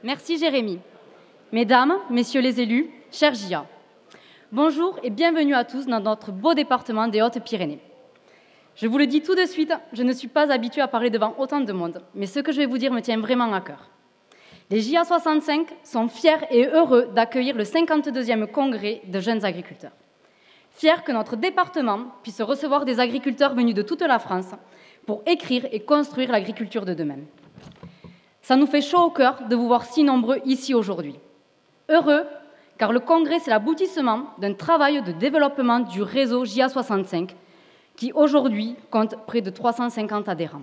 Merci Jérémy. Mesdames, Messieurs les élus, chers JA, bonjour et bienvenue à tous dans notre beau département des Hautes-Pyrénées. Je vous le dis tout de suite, je ne suis pas habituée à parler devant autant de monde, mais ce que je vais vous dire me tient vraiment à cœur. Les JA 65 sont fiers et heureux d'accueillir le 52e congrès de jeunes agriculteurs. Fiers que notre département puisse recevoir des agriculteurs venus de toute la France pour écrire et construire l'agriculture de demain. Ça nous fait chaud au cœur de vous voir si nombreux ici aujourd'hui. Heureux, car le congrès, c'est l'aboutissement d'un travail de développement du réseau JA 65, qui aujourd'hui compte près de 350 adhérents.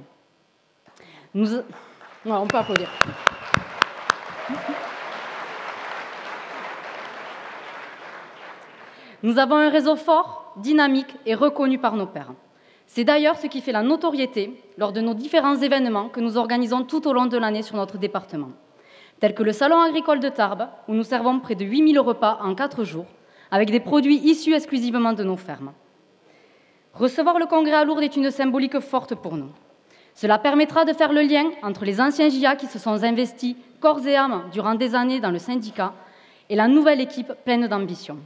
On peut applaudir. Nous avons un réseau fort, dynamique et reconnu par nos pairs. C'est d'ailleurs ce qui fait la notoriété lors de nos différents événements que nous organisons tout au long de l'année sur notre département, tels que le Salon agricole de Tarbes, où nous servons près de 8000 repas en 4 jours, avec des produits issus exclusivement de nos fermes. Recevoir le congrès à Lourdes est une symbolique forte pour nous. Cela permettra de faire le lien entre les anciens JA qui se sont investis corps et âme durant des années dans le syndicat et la nouvelle équipe pleine d'ambition.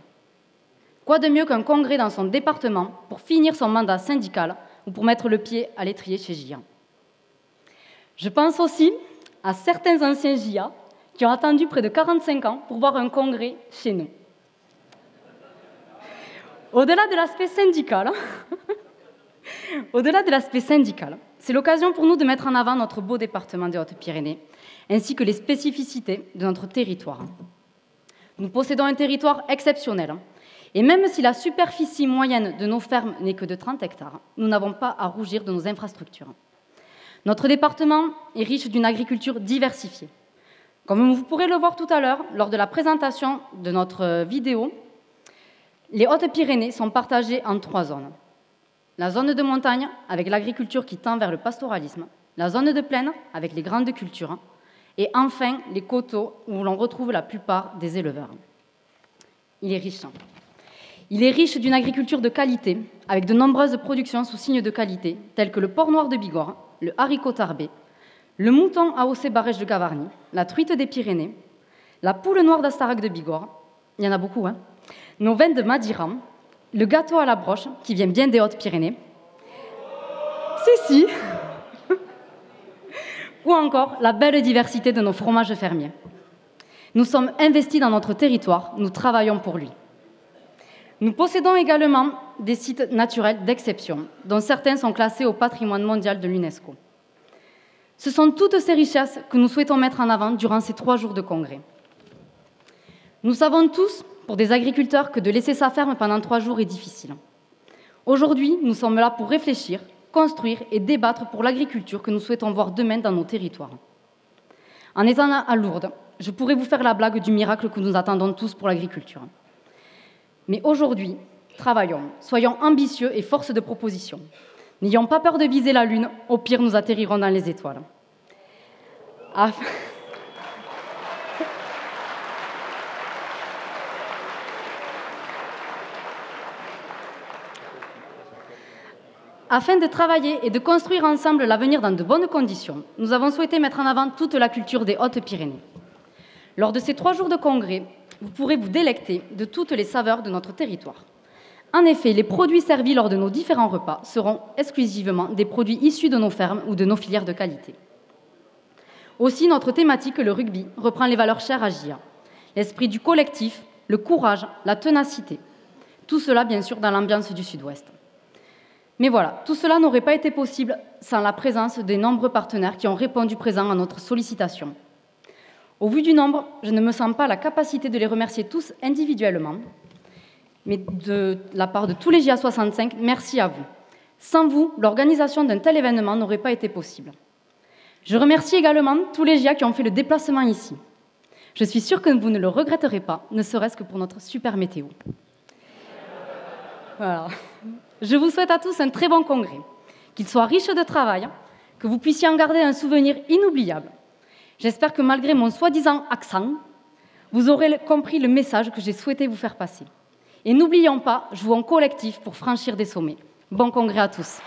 Quoi de mieux qu'un congrès dans son département pour finir son mandat syndical ou pour mettre le pied à l'étrier chez JA. Je pense aussi à certains anciens JA qui ont attendu près de 45 ans pour voir un congrès chez nous. Au-delà de l'aspect syndical, c'est l'occasion pour nous de mettre en avant notre beau département des Hautes-Pyrénées, ainsi que les spécificités de notre territoire. Nous possédons un territoire exceptionnel, et même si la superficie moyenne de nos fermes n'est que de 30 hectares, nous n'avons pas à rougir de nos infrastructures. Notre département est riche d'une agriculture diversifiée. Comme vous pourrez le voir tout à l'heure, lors de la présentation de notre vidéo, les Hautes-Pyrénées sont partagées en 3 zones. La zone de montagne, avec l'agriculture qui tend vers le pastoralisme, la zone de plaine, avec les grandes cultures, et enfin les coteaux, où l'on retrouve la plupart des éleveurs. Il est riche. Il est riche d'une agriculture de qualité, avec de nombreuses productions sous signe de qualité, telles que le porc noir de Bigorre, le haricot tarbais, le mouton AOC Barège de Gavarnie, la truite des Pyrénées, la poule noire d'Astarac de Bigorre, il y en a beaucoup, hein, nos vins de Madiran, le gâteau à la broche, qui vient bien des Hautes-Pyrénées, si, ou encore la belle diversité de nos fromages fermiers. Nous sommes investis dans notre territoire, nous travaillons pour lui. Nous possédons également des sites naturels d'exception, dont certains sont classés au patrimoine mondial de l'UNESCO. Ce sont toutes ces richesses que nous souhaitons mettre en avant durant ces 3 jours de congrès. Nous savons tous, pour des agriculteurs, que de laisser sa ferme pendant 3 jours est difficile. Aujourd'hui, nous sommes là pour réfléchir, construire et débattre pour l'agriculture que nous souhaitons voir demain dans nos territoires. En étant à Lourdes, je pourrais vous faire la blague du miracle que nous attendons tous pour l'agriculture. Mais aujourd'hui, travaillons, soyons ambitieux et force de proposition. N'ayons pas peur de viser la lune, au pire nous atterrirons dans les étoiles. Afin de travailler et de construire ensemble l'avenir dans de bonnes conditions, nous avons souhaité mettre en avant toute la culture des Hautes-Pyrénées. Lors de ces 3 jours de congrès, vous pourrez vous délecter de toutes les saveurs de notre territoire. En effet, les produits servis lors de nos différents repas seront exclusivement des produits issus de nos fermes ou de nos filières de qualité. Aussi, notre thématique, le rugby, reprend les valeurs chères à JA. L'esprit du collectif, le courage, la ténacité. Tout cela, bien sûr, dans l'ambiance du Sud-Ouest. Mais voilà, tout cela n'aurait pas été possible sans la présence des nombreux partenaires qui ont répondu présents à notre sollicitation. Au vu du nombre, je ne me sens pas la capacité de les remercier tous individuellement, mais de la part de tous les JA 65, merci à vous. Sans vous, l'organisation d'un tel événement n'aurait pas été possible. Je remercie également tous les JA qui ont fait le déplacement ici. Je suis sûre que vous ne le regretterez pas, ne serait-ce que pour notre super météo. Voilà. Je vous souhaite à tous un très bon congrès, qu'il soit riche de travail, que vous puissiez en garder un souvenir inoubliable. J'espère que malgré mon soi-disant accent, vous aurez compris le message que j'ai souhaité vous faire passer. Et n'oublions pas, jouons collectif pour franchir des sommets. Bon congrès à tous.